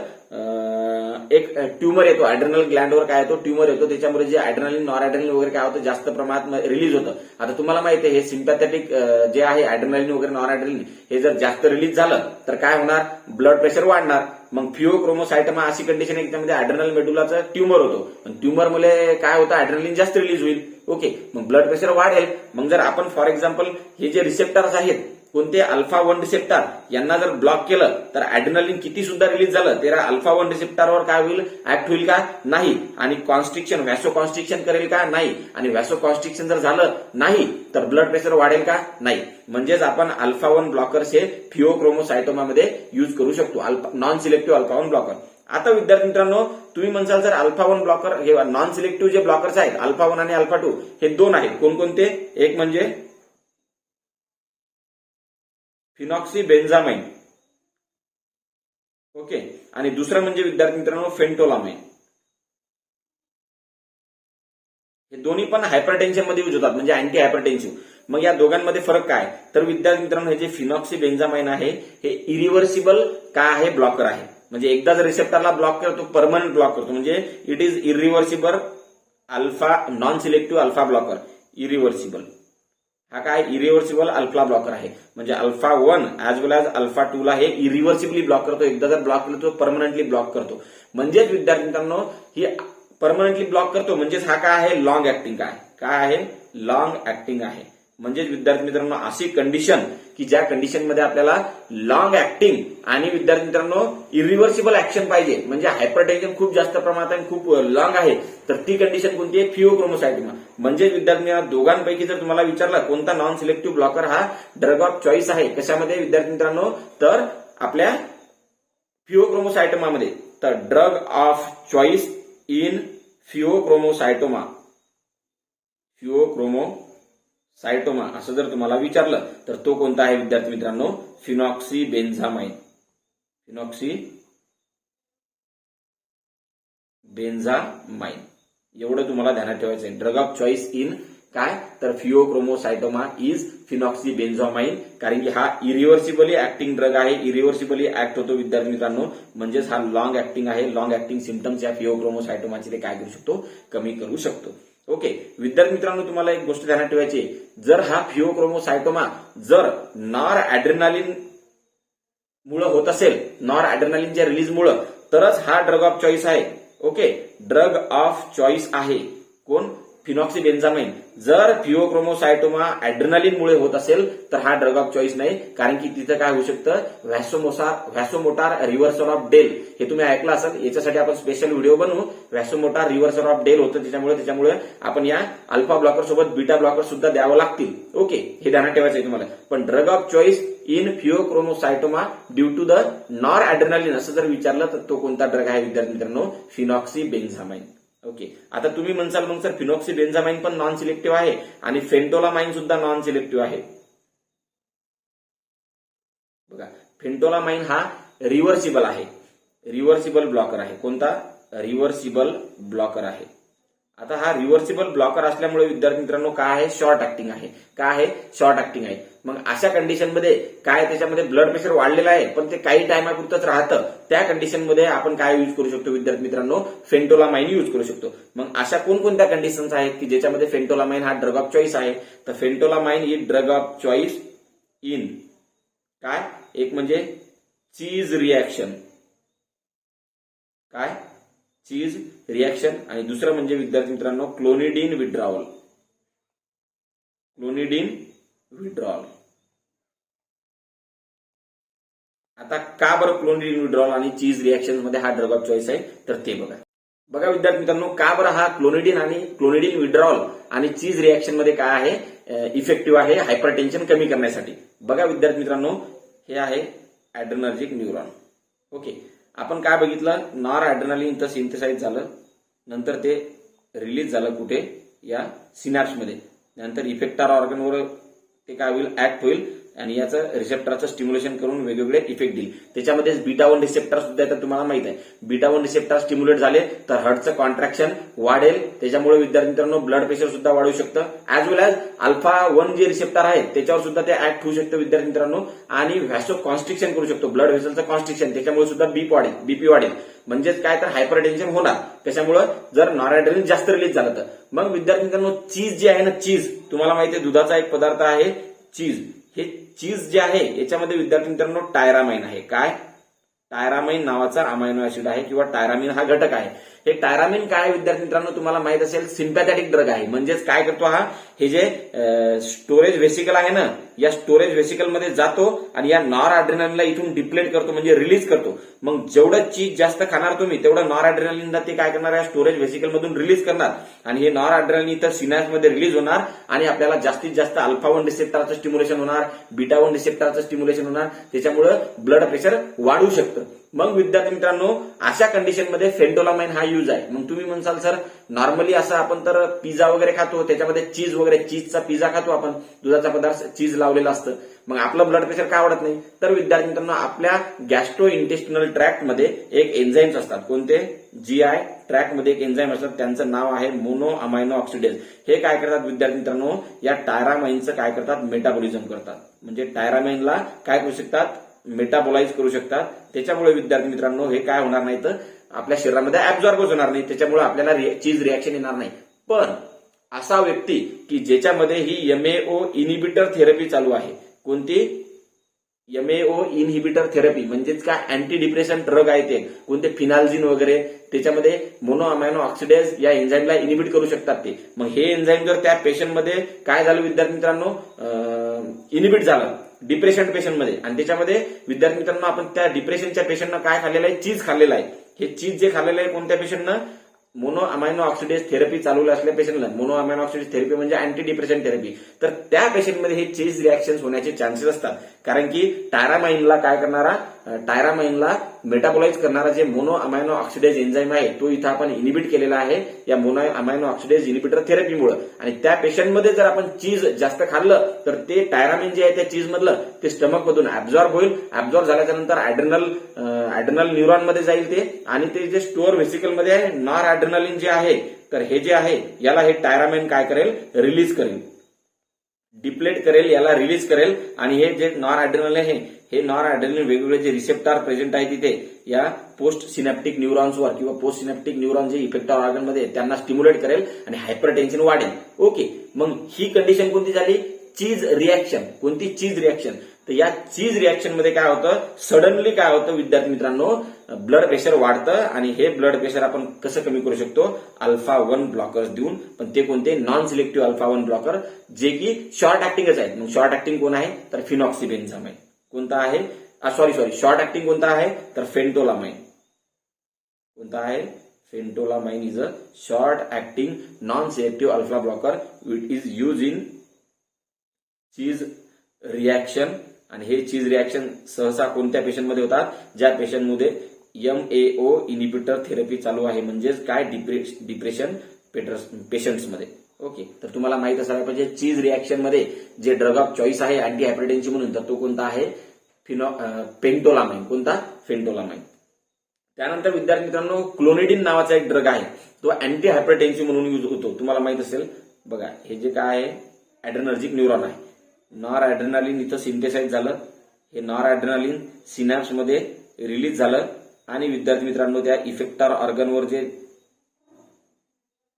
एक ट्युमर येतो ॲड्रेनल ग्लँडवर, काय येतो, ट्युमर येतो. त्याच्यामुळे जे ॲड्रेनालिन, नॉर ॲड्रेनालिन वगैरे काय होतं, जास्त प्रमाणात रिलीज होतं. आता तुम्हाला माहिती आहे हे सिम्पॅथेटिक जे आहे ॲड्रेनालिन वगैरे, नॉर ॲड्रेनालिन हे जर जास्त रिलीज झालं तर काय होणार, ब्लड प्रेशर वाढणार. मग फिओक्रोमोसायटोमा अशी कंडिशन आहे त्यामध्ये ॲड्रेनल मेडुलाचं ट्युमर होतो. ट्युमरमुळे काय होतं, ॲड्रेनालिन जास्त रिलीज होईल. ओके, मग ब्लड प्रेशर वाढेल. मग जर आपण फॉर एक्झाम्पल हे जे रिसेप्टर्स आहेत कोणते, अल्फा 1 रिसेप्टर, यांना जर ब्लॉक केलं तर ॲड्रेनालिन किती सुद्धा रिलीज झालं तर अल्फा 1 रिसेप्टरवर काय होईल, ऍक्ट होईल का, नाही. आणि कॉन्स्ट्रिक्शन, व्हॅसो कॉन्स्ट्रिक्शन करेल का, नाही. आणि व्हॅसो कॉन्स्ट्रिक्शन जर झालं नाही तर ब्लड प्रेशर वाढेल का, नाही. म्हणजेच आपण अल्फा 1 ब्लॉकर्स हे फिओक्रोमोसायटोमामध्ये यूज करू शकतो, नॉन सिलेक्टिव्ह अल्फा 1 ब्लॉकर. आता विद्यार्थी मित्रांनो तुम्ही म्हणसाल जर अल्फा 1 ब्लॉकर हे नॉन सिलेक्टिव्ह जे ब्लॉकर्स आहेत अल्फा 1 आणि अल्फा 2 हे दोन आहेत, कोणकोणते, एक म्हणजे फिनॉक्सीबेन्झामाइन. ओके, आणि दुसरं म्हणजे विद्यार्थी मित्रांनो फेंटोलामाइन. हे दोन्ही पण हायपरटेन्शन मध्ये यूज होतात, म्हणजे अँटी हायपरटेन्सिव्ह. मग या दोघांमध्ये फरक काय, तर विद्यार्थी मित्रांनो हे जे फिनॉक्सीबेन्झामाइन आहे हे इरिव्हर्सिबल काय आहे, ब्लॉकर आहे. म्हणजे एकदा जर रिसेप्टरला ब्लॉक करतो, परमनंट ब्लॉक करतो, म्हणजे it is irreversible alpha non selective alpha blocker. Irreversible हा काय, इरिव्हर्सिबल अल्फा ब्लॉकर आहे. म्हणजे अल्फा 1 ऍज वेल एज अल्फा 2 ला हे इरिव्हर्सिबली ब्लॉक करतो. एकदा जर ब्लॉक केलं तर परमनंटली ब्लॉक करतो. म्हणजेच विद्यार्थी मित्रांनो ही परमनंटली ब्लॉक करतो, म्हणजेच हा काय आहे, लॉंग ऍक्टिंग आहे. काय आहे, लॉंग ऍक्टिंग आहे. म्हणजेच विद्यार्थी मित्रांनो अशी कंडिशन की ज्या कंडिशनमध्ये आपल्याला लॉंग ऍक्टिंग आणि विद्यार्थी मित्रांनो इरिव्हर्सिबल ऍक्शन पाहिजे, म्हणजे हायपरटेन्शन खूप जास्त प्रमाणात आणि खूप लॉंग आहे, तर ती कंडिशन कोणती आहे, फिओक्रोमोसायटोमा. म्हणजे विद्यार्थी दोघांपैकी जर तुम्हाला विचारलं कोणता नॉन सिलेक्टिव्ह ब्लॉकर हा ड्रग ऑफ चॉईस आहे, कशामध्ये विद्यार्थी मित्रांनो, तर आपल्या फिओक्रोमोसायटोमामध्ये. तर ड्रग ऑफ चॉईस इन फिओक्रोमोसायटोमा, फिओक्रोमोसायटोमा असं जर तुम्हाला विचारलं तर तो कोणता आहे विद्यार्थी मित्रांनो, फिनॉक्सीबेन्झामाइन. फिनॉक्सीबेन्झामाइन एवढं तुम्हाला ध्यानात ठेवायचं आहे. ड्रग ऑफ चॉईस इन काय, तर फिओक्रोमोसायटोमा इज फिनॉक्सीबेन्झामाइन. कारण की हा इरिव्हर्सिबली ऍक्टिंग ड्रग आहे, इरिव्हर्सिबली ऍक्ट होतो विद्यार्थी मित्रांनो. म्हणजेच हा लॉंग ऍक्टिंग आहे. लॉंग ऍक्टिंग सिम्पटम्स या फिओक्रोमोसायटोमाचे ते काय करू शकतो, कमी करू शकतो. ओके विद्यार्थी मित्रांनो तुम्हाला एक गोष्ट ध्यानात ठेवायची, जर हा फिओक्रोमोसायटोमा जर नॉर ॲड्रेनालिन मुळे होत असेल, नॉर ॲड्रेनालिनच्या रिलीज मुळे, तरच हा ड्रग ऑफ चॉईस आहे. ओके, ड्रग ऑफ चॉईस आहे कोण, फिनॉक्सीबेन्झामाइन जर फिओक्रोमोसायटोमा ॲड्रेनालिनमुळे होत असेल तर हा ड्रग ऑफ चॉईस नाही, कारण की तिथं काय होऊ शकतं, व्हॅसोमोटार रिव्हर्सल ऑफ डेल हे तुम्ही ऐकलं असेल. याच्यासाठी आपण स्पेशल व्हिडिओ बनवू. व्हॅसोमोटार रिव्हर्सल ऑफ डेल होतं त्याच्यामुळे आपण या अल्फा ब्लॉकर सोबत बीटा ब्लॉकर सुद्धा द्यावं लागतील. ओके, हे ध्यानात ठेवायचं आहे तुम्हाला. पण drug of choice in pheochromocytoma due to the noradrenaline असं जर विचारलं तर तो कोणता ड्रग आहे विद्यार्थी मित्रांनो, फिनॉक्सीबेन्झामाइन. ओके, आता तुम्ही म्हणसाल मग सर फिनॉक्सीबेन्झामाइन पण नॉन सिलेक्टिव्ह आहे आणि फेंटोलामाइन सुद्धा नॉन सिलेक्टिव्ह आहे. बघा, फेंटोलामाइन हा रिव्हर्सिबल आहे, रिव्हर्सिबल ब्लॉकर आहे. कोणता? रिव्हर्सिबल ब्लॉकर आहे. आता हा रिव्हर्सिबल ब्लॉकर असल्यामुळे विद्यार्थी मित्रांनो काय आहे, शॉर्ट ऍक्टिंग आहे. काय आहे? शॉर्ट ऍक्टिंग आहे. मग अशा कंडिशनमध्ये काय त्याच्यामध्ये ब्लड प्रेशर वाढलेलं आहे पण ते काही टायमापुरतच राहतं, त्या कंडिशनमध्ये आपण काय यूज करू शकतो विद्यार्थी मित्रांनो, फेंटोलामाइन यूज करू शकतो. मग अशा कोणकोणत्या कंडिशन्स आहेत की ज्याच्यामध्ये फेंटोलामाइन हा ड्रग ऑफ चॉईस आहे? तर phentolamine he drug of choice in काय, एक म्हणजे चीज रिॲक्शन, काय चीज रिॲक्शन, आणि दुसरं म्हणजे विद्यार्थी मित्रांनो क्लोनिडिन विड्रॉवल. Clonidine withdrawal. आता का बरं क्लोनिडिन विड्रॉवल आणि चीज रिॲक्शन मध्ये हा ड्रग ऑफ चॉईस आहे तर ते बघा. बघा विद्यार्थी मित्रांनो, का बरं हा क्लोनिडिन विड्रॉवल आणि चीज रिॲक्शन मध्ये काय आहे, इफेक्टिव्ह आहे हायपरटेन्शन कमी करण्यासाठी. बघा विद्यार्थी मित्रांनो, हे आहे ॲड्रेनर्जिक न्यूरॉन. ओके, आपण काय बघितलं, नॉर ॲड्रेनालिन इथं सिंथेसाइज झालं, नंतर ते रिलीज झालं कुठे, या सिनॅप्समध्ये. नंतर इफेक्टर ऑर्गनवर ते काय होईल, ऍक्ट होईल आणि याचं रिसेप्टरचं स्टिम्युलेशन करून वेगवेगळे इफेक्ट देईल. त्याच्यामध्ये बीटा 1 रिसेप्टर सुद्धा येतात, तुम्हाला माहित आहे. बीटा 1 रिसेप्टर स्टिम्युलेट झाले तर हार्टचं कॉन्ट्रॅक्शन वाढेल, त्याच्यामुळे विद्यार्थी मित्रांनो ब्लड प्रेशर सुद्धा वाढू शकतं. ऍज वेल ऍज अल्फा 1 जे रिसेप्टर आहे त्याच्यावर सुद्धा ते ऍक्ट होऊ शकतं विद्यार्थी मित्रांनो, आणि व्हॅसो कॉन्स्ट्रिक्शन करू शकतो, ब्लड व्हेसलचं कॉन्स्ट्रिक्शन, त्याच्यामुळे सुद्धा बीपी वाढेल. म्हणजेच काय तर हायपरटेन्शन होणार. त्याच्यामुळे जर नॉरॲड्रेनालिन जास्त रिलीज झालं तर. मग विद्यार्थी मित्रांनो चीज जे आहे ना, चीज तुम्हाला माहिती आहे दुधाचा एक पदार्थ आहे चीज. हे चीज जे आहे याच्यामध्ये विद्यार्थी मित्रांनो टायरामाइन आहे. काय? टायरामाइन नावाचा अमायनो ऍसिड आहे किंवा टायरामिन हा घटक आहे. हे टायरामिन काय विद्यार्थी मित्रांनो तुम्हाला माहित असेल, सिम्पॅथॅटिक ड्रग आहे. म्हणजेच काय करतो हा, हे जे स्टोरेज व्हेसिकल आहे ना, या स्टोरेज व्हेसिकल मध्ये जातो आणि या नॉर ॲड्रेनालिनला इथून डिप्लेट करतो, म्हणजे रिलीज करतो. मग जेवढं चीज जास्त खाणार तुम्ही तेवढं नॉर ॲड्रेनालिनला ते काय करणार, या स्टोरेज व्हेसिकल मधून रिलीज करणार आणि हे नॉर ॲड्रेनालिन इथं सिनॅप्समध्ये रिलीज होणार आणि आपल्याला जास्तीत जास्त अल्फा 1 रिसेप्टरचं स्टिम्युलेशन होणार, बीटा 1 रिसेप्टरचं स्टिम्युलेशन होणार, त्याच्यामुळे ब्लड प्रेशर वाढू शकतं. मग विद्यार्थी मित्रांनो अशा कंडिशनमध्ये फेंटोलामाइन हा यूज आहे. मग तुम्ही म्हणसाल सर नॉर्मली असं आपण तर पिझ्झा वगैरे खातो, त्याच्यामध्ये चीज वगैरे, चीजचा पिझ्झा खातो आपण, दुधाचा पदार्थ चीज लावलेला असतं, मग आपलं ब्लड प्रेशर का वाढत नाही? तर विद्यार्थी मित्रांनो आपल्या गॅस्ट्रो इंटेस्टिनल ट्रॅक्ट मध्ये एक एन्झाईम्स असतात. कोणते? जीआय ट्रॅक्ट मध्ये एक एन्झाईम असतात, त्यांचं नाव आहे मोनो अमायनो ऑक्सिडेज. हे काय करतात विद्यार्थी मित्रांनो, या टायरामाइनचं काय करतात, मेटाबॉलिझम करतात. म्हणजे टायरामाइनला काय करू शकतात, मेटाबोलाइज करू शकतात. त्याच्यामुळे विद्यार्थी मित्रांनो हे काय होणार नाही तर आपल्या शरीरामध्ये ऍब्झॉर्बच होणार नाही, त्याच्यामुळे आपल्याला चीज रिॲक्शन येणार नाही. पण असा व्यक्ती की ज्याच्यामध्ये ही MAO इनिबिटर थेरपी चालू आहे. कोणती? MAO इनहिबिटर थेरपी, म्हणजेच काय अँटी डिप्रेशन ड्रग आहे ते, कोणते फिनाल्झिन वगैरे, त्याच्यामध्ये मोनो अमायनो ऑक्सिडेज या एन्झाईमला इनिबिट करू शकतात ते. मग हे एन्झाईम जर त्या पेशंटमध्ये काय झालं विद्यार्थी मित्रांनो, इनिबिट झालं डिप्रेशन पेशंटमध्ये, आणि त्याच्यामध्ये विद्यार्थी मित्रांनो आपण त्या डिप्रेशनच्या पेशंटनं काय खाल्लेलं आहे, चीज खाल्लेलं आहे. हे चीज जे खाल्लेलं आहे कोणत्या पेशंटनं, मोनो अमायनो ऑक्सिडेज थेरपी चालू असल्या पेशंटला. मोनो अमायनो ऑक्सिडेज थेरपी म्हणजे अँटी डिप्रेशन थेरपी. तर त्या पेशंटमध्ये हे चीज रिॲक्शन होण्याचे चान्सेस असतात, कारण की टायरामाइनला काय करणारा, टायरामाइनला मेटाबोलाइज करणारा जे मोनो अमायनो ऑक्सिडेज एन्झाईम आहे तो इथं आपण इनिबिट केलेला आहे या मोनो अमायनो ऑक्सिडेज इनिबिटर थेरपीमुळे. आणि त्या पेशंटमध्ये जर आपण चीज जास्त खाल्लं तर ते टायरामिन जे आहे त्या चीज मधलं ते स्टमक मधून ऍब्झॉर्ब होईल. ऍब्झॉर्ब झाल्याच्या नंतर ॲड्रेनल न्यूरॉन मध्ये जाईल ते, आणि ते जे स्टोअर व्हेसिकल मध्ये आहे नॉर ॲड्रेनालिन जे आहे, तर हे जे आहे याला हे टायरामाइन काय करेल, रिलीज करेल, डिप्लेट करेल, याला रिलीज करेल. आणि हे जे नॉर ॲड्रेनालिन आहे, हे नॉर ॲड्रेनालिन वेगवेगळे जे रिसेप्टर प्रेझेंट आहे तिथे या पोस्ट सिनॅप्टिक न्यूरॉन्सवर किंवा पोस्ट सिनॅप्टिक न्यूरॉन जे इफेक्टर ऑर्गन मध्ये त्यांना स्टिम्युलेट करेल आणि हायपरटेन्शन वाढेल. ओके, मग ही कंडिशन कोणती झाली, चीज रिॲक्शन. कोणती? चीज रिॲक्शन. तर या चीज रिॲक्शन मध्ये काय होतं, सडनली काय होतं विद्यार्थी मित्रांनो, ब्लड प्रेशर वाढतं आणि हे ब्लड प्रेशर आपण कसं कमी करू शकतो, अल्फा 1 ब्लॉकर्स देऊन. पण ते कोणते, नॉन सिलेक्टिव्ह अल्फा 1 ब्लॉकर, जे की शॉर्ट ऍक्टिंगच आहेत. मग शॉर्ट ऍक्टिंग कोण आहे, तर फिनॉक्सिबेन्झामाइन. कोणता आहे, सॉरी शॉर्ट ऍक्टिंग कोणता आहे, तर फेंटोलामाइन. कोणता आहे, phentolamine is a short acting non selective alpha blocker. It is use in cheese reaction. आणि हे चीज रिॲक्शन सहसा कोणत्या पेशंटमध्ये होतात, ज्या पेशंटमध्ये MAO इनिबिटर थेरपी चालू आहे, म्हणजेच काय, डिप्रेशन पेशंट्समध्ये. ओके, तर तुम्हाला माहित असायला पाहिजे चीज रिॲक्शन मध्ये जे ड्रग ऑफ चॉईस आहे अँटी हायपरटेन्सिव्ह म्हणून, तर तो कोणता आहे, फेंटोलामाइन. कोणता, फेंटोलामाइन. त्यानंतर विद्यार्थी मित्रांनो, क्लोनिडिन नावाचा एक ड्रग आहे, तो अँटी हायपरटेन्सिव्ह म्हणून यूज होतो. तुम्हाला माहित असेल बघा, हे जे काय आहे, ऍड्रेनर्जिक न्यूरॉन आहे. नॉर ऍड्रेनालिन इथं सिंथेसाइज झालं, हे नॉर ऍड्रेनालिन सिनॅप्स मध्ये रिलीज झालं आणि विद्यार्थी मित्रांनो त्या इफेक्टर ऑर्गनवर जे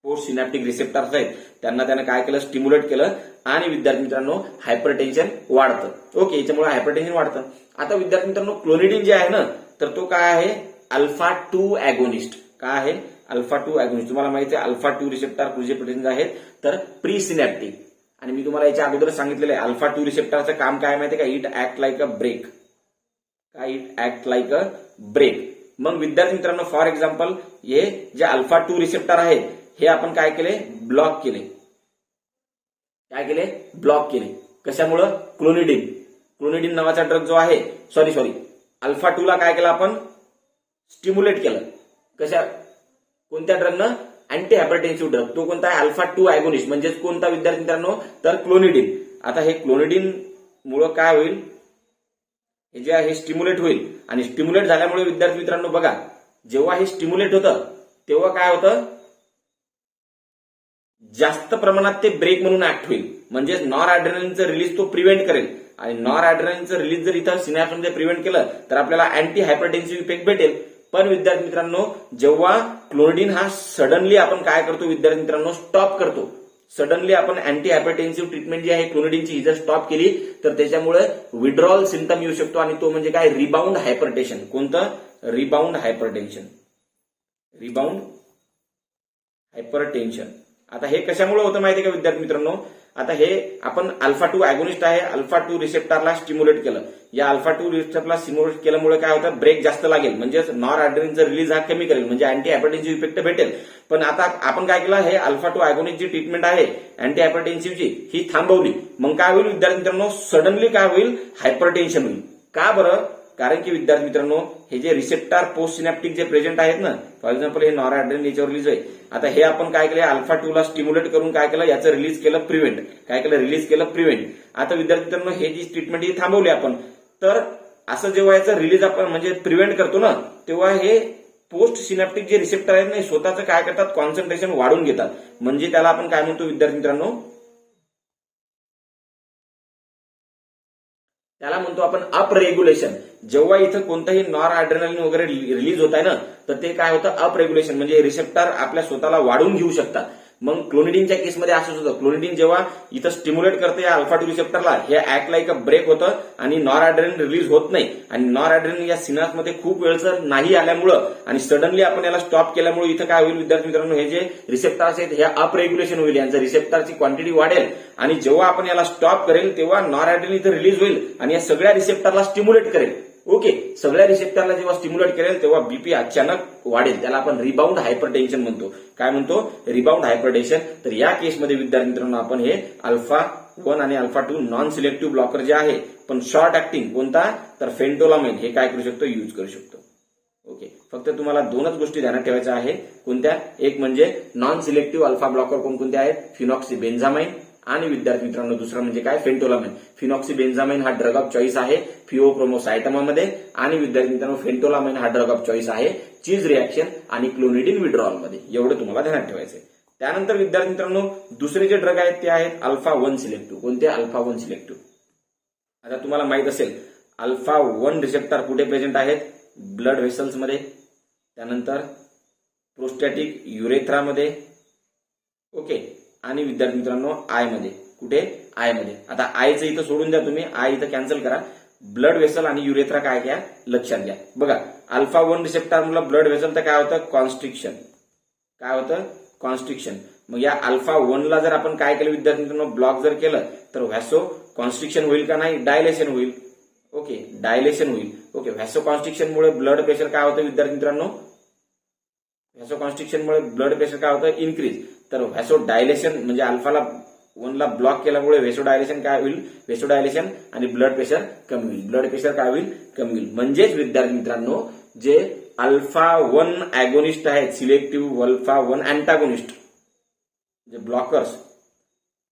पोस्ट सिनॅप्टिक रिसेप्टर्स आहेत त्यांना त्यानं काय केलं, स्टिम्युलेट केलं आणि विद्यार्थी मित्रांनो हायपरटेन्शन वाढतं. ओके, याच्यामुळे हायपरटेन्शन वाढतं. आता विद्यार्थी मित्रांनो, क्लोनिडिन जे आहे ना, तर तो काय आहे, अल्फा 2 अॅगोनिस्ट. काय आहे, अल्फा 2 अॅगोनिस्ट. तुम्हाला माहिती आहे अल्फा 2 रिसेप्टर जे प्रोटीन्स आहेत तर प्री सिनॅप्टिक. आणि मी तुम्हाला याच्या अगोदर सांगितलेलं आहे अल्फा 2 रिसेप्टरचं काम काय माहिती आहे का, it act like a brake. काय, it act like a brake. मग विद्यार्थी मित्रांनो, फॉर एक्झाम्पल हे जे अल्फा 2 रिसेप्टर आहेत हे आपण काय केले, ब्लॉक केले. काय केले, ब्लॉक केले. कशामुळं, क्लोनिडिन नावाचा ड्रग जो आहे, सॉरी अल्फा 2 ला काय केलं आपण, स्टिम्युलेट केलं. कोणत्या ड्रगनं, अँटी हायपरटेन्सिव्ह ड्रग. तो कोणता आहे, अल्फा 2 अॅगोनिस्ट. म्हणजेच कोणता विद्यार्थी मित्रांनो, तर क्लोनिडिन. आता हे क्लोनिडिन मुळे काय होईल, हे जे आहे स्टिम्युलेट होईल आणि स्टिम्युलेट झाल्यामुळे विद्यार्थी मित्रांनो बघा, जेव्हा हे स्टिम्युलेट होतं तेव्हा काय होतं, जास्त प्रमाणात ते ब्रेक म्हणून ऍक्ट होईल. म्हणजे नॉर ऍड्रेनालिनचं रिलीज तो प्रिव्हेंट करेल आणि नॉर ऍड्रेनालिनचं रिलीज जर इथं सिनॅप्समध्ये प्रिव्हेंट केलं तर आपल्याला अँटी हायपरटेन्सिव्ह इफेक्ट भेटेल. पण विद्यार्थी मित्रांनो, जेव्हा क्लोनिडिन हा सडनली आपण काय करतो विद्यार्थी मित्रांनो, स्टॉप करतो. सडनली आपण अँटी हायपरटेन्सिव्ह ट्रीटमेंट जी आहे क्लोनिडिनची ही जर स्टॉप केली तर त्याच्यामुळे विड्रॉल सिम्पटम येऊ शकतो आणि तो म्हणजे काय, रिबाउंड हायपरटेन्शन. कोणतं, रिबाउंड हायपरटेन्शन. आता हे कशामुळे होतं माहिती आहे का विद्यार्थी मित्रांनो, आता हे आपण अल्फा 2 अॅगोनिस्ट आहे, अल्फा 2 रिसेप्टरला स्टिम्युलेट केलं. या अल्फा 2 रिसेप्टरला स्टिम्युलेट केल्यामुळे काय होतं, ब्रेक जास्त लागेल. म्हणजेच नॉर ऍड्रेनालिनचं रिलीज हा कमी करेल, म्हणजे अँटी हायपरटेन्सिव्ह इफेक्ट भेटेल. पण आता आपण काय केलं, हे अल्फा 2 अॅगोनिस्ट जी ट्रीटमेंट आहे अँटी हायपरटेन्सिव्हची ही थांबवली. मग काय होईल विद्यार्थी मित्रांनो, सडनली काय होईल, हायपरटेन्शन होईल. का बरं, कारण की विद्यार्थी मित्रांनो, हे जे रिसेप्टर पोस्ट सिनॅप्टिक जे प्रेझेंट आहेत ना, फॉर एक्झाम्पल हे नॉर ऍड्रेनालिन याच्यावर रिलीज आहे. आता हे आपण काय केलं, अल्फा 2 ला स्टिम्युलेट करून काय केलं, याचं रिलीज केलं प्रिव्हेंट. काय केलं, रिलीज केलं प्रिव्हेंट. आता विद्यार्थी मित्रांनो, हे जी ट्रीटमेंट ही थांबवली आपण. तर असं जेव्हा याचं रिलीज आपण म्हणजे प्रिव्हेंट करतो ना, तेव्हा हे पोस्ट सिनॅप्टिक जे रिसेप्टर आहेत ना, स्वतःचं काय करतात, कॉन्सन्ट्रेशन वाढवून घेतात. म्हणजे त्याला आपण काय म्हणतो विद्यार्थी मित्रांनो, त्याला म्हणतो आपण अप रेग्युलेशन. जेव्हा इथं कोणतंही नॉर ऍड्रेनालिन वगैरे रिलीज होत आहे ना, तर ते काय होतं, अप रेग्युलेशन. म्हणजे रिसेप्टर आपल्या स्वतःला वाढवून घेऊ शकतात. मग क्लोनिडिनच्या केसमध्ये असंच होतं. क्लोनिडिन जेव्हा इथं स्टिम्युलेट करते या अल्फा 2 रिसेप्टरला, हे ऍक्ट लाईक अ ब्रेक होतं आणि नॉर ऍड्रेनालिन रिलीज होत नाही. आणि नॉर ऍड्रेनालिन या सिनॅप्समध्ये खूप वेळचं नाही आल्यामुळं आणि सडनली आपण याला स्टॉप केल्यामुळे इथं काय होईल विद्यार्थी मित्रांनो, हे जे रिसेप्टर्स आहेत हे अप रेग्युलेशन होईल. यांचं रिसेप्टरची क्वांटिटी वाढेल आणि जेव्हा आपण याला स्टॉप करेल तेव्हा नॉर ऍड्रेनालिन इथं रिलीज होईल आणि या सगळ्या रिसेप्टरला स्टिम्युलेट करेल. ओके, सगळ्या रिसेप्टरला जेव्हा स्टिम्युलेट करेल तेव्हा बीपी अचानक वाढेल. त्याला आपण रिबाउंड हायपरटेन्शन म्हणतो. काय म्हणतो, रिबाउंड हायपरटेन्शन. तर या केसमध्ये विद्यार्थी मित्रांनो आपण हे अल्फा 1 आणि अल्फा 2 नॉन सिलेक्टिव्ह ब्लॉकर जे आहे पण शॉर्ट ऍक्टिंग कोणता, तर फेंटोलामाइन, हे काय करू शकतो, यूज करू शकतो. ओके, फक्त तुम्हाला दोनच गोष्टी ध्यानात ठेवायच्या आहे. कोणत्या, एक म्हणजे नॉन सिलेक्टिव्ह अल्फा ब्लॉकर कोणकोणते आहेत, फिनॉक्सिबेन्झामाइन. आणि विद्यार्थी मित्रांनो दुसरा म्हणजे काय, फेंटोलामाइन. फिनॉक्सिबेन्झामाइन हा ड्रग ऑफ चॉईस आहे फिओक्रोमोसायटोमामध्ये आणि विद्यार्थी मित्रांनो फेंटोलामाइन हा ड्रग ऑफ चॉईस आहे चीज रिॲक्शन आणि क्लोनिडिन विड्रॉल मध्ये. एवढं तुम्हाला ध्यानात ठेवायचं आहे. त्यानंतर विद्यार्थी मित्रांनो दुसरे जे ड्रग आहेत ते आहेत अल्फा 1 सिलेक्टिव्ह. कोणते, अल्फा 1 सिलेक्टिव्ह. आता तुम्हाला माहित असेल अल्फा 1 रिसेप्टर कुठे प्रेझेंट आहेत, ब्लड व्हेसल्स मध्ये, त्यानंतर प्रोस्टॅटिक युरेथ्रामध्ये. ओके, आणि विद्यार्थी मित्रांनो आय मध्ये, कुठे आय मध्ये. आता आयचं इथं सोडून द्या तुम्ही, आय इथं कॅन्सल करा. ब्लड वेसल आणि युरेथ्रा काय घ्या लक्षात घ्या. बघा अल्फा 1 रिसेप्टरला ब्लड वेसल तर काय होतं कॉन्स्ट्रिक्शन, काय होतं कॉन्स्ट्रिक्शन. मग या अल्फा 1 ला जर आपण काय केलं विद्यार्थी मित्रांनो ब्लॉक जर केलं तर व्हॅसो कॉन्स्ट्रिक्शन होईल का नाही, डायलेशन होईल. ओके डायलेशन होईल. ओके व्हॅसो कॉन्स्ट्रिक्शनमुळे ब्लड प्रेशर काय होतं विद्यार्थी मित्रांनो, व्हॅसो कॉन्स्ट्रिक्शनमुळे ब्लड प्रेशर काय होतं इन्क्रीज. तर व्हॅसो डायलेशन म्हणजे अल्फाला 1 ला ब्लॉक केल्यामुळे व्हेसो डायलेशन काय होईल, व्हेसो डायलेशन आणि ब्लड प्रेशर कमी होईल, ब्लड प्रेशर काय होईल कमी होईल. म्हणजेच विद्यार्थी मित्रांनो जे अल्फा 1 अॅगोनिस्ट आहेत, सिलेक्टिव्ह अल्फा 1 अँटागोनिस्ट जे ब्लॉकर्स,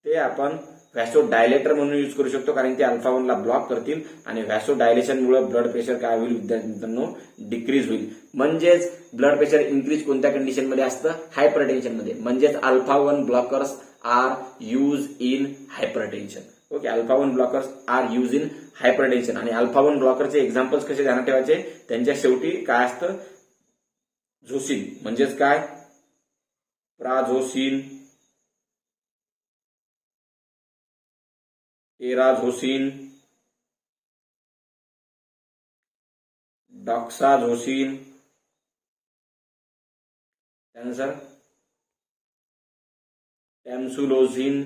ते आपण व्हॅसो डायलेटर म्हणून यूज करू शकतो, कारण ते अल्फा 1 ला ब्लॉक करतील आणि व्हॅसो डायलेशनमुळे ब्लड प्रेशर काय होईल विद्यार्थी मित्रांनो डिक्रीज होईल. म्हणजेच ब्लड प्रेशर इन्क्रीज कोणत्या कंडिशनमध्ये असतं, हायपरटेन्शनमध्ये. म्हणजेच alpha 1 blockers are use in hypertension. Okay alpha 1 blockers are use in hypertension. आणि अल्फा 1 ब्लॉकरचे एक्झाम्पल्स कसे ध्यानात ठेवायचे, त्यांच्या शेवटी काय असतं झोसिन, म्हणजेच काय प्राझोसिन, टेराझोसिन, डॉक्साझोसिन, त्यानंतर टॅम्सुलोसिन.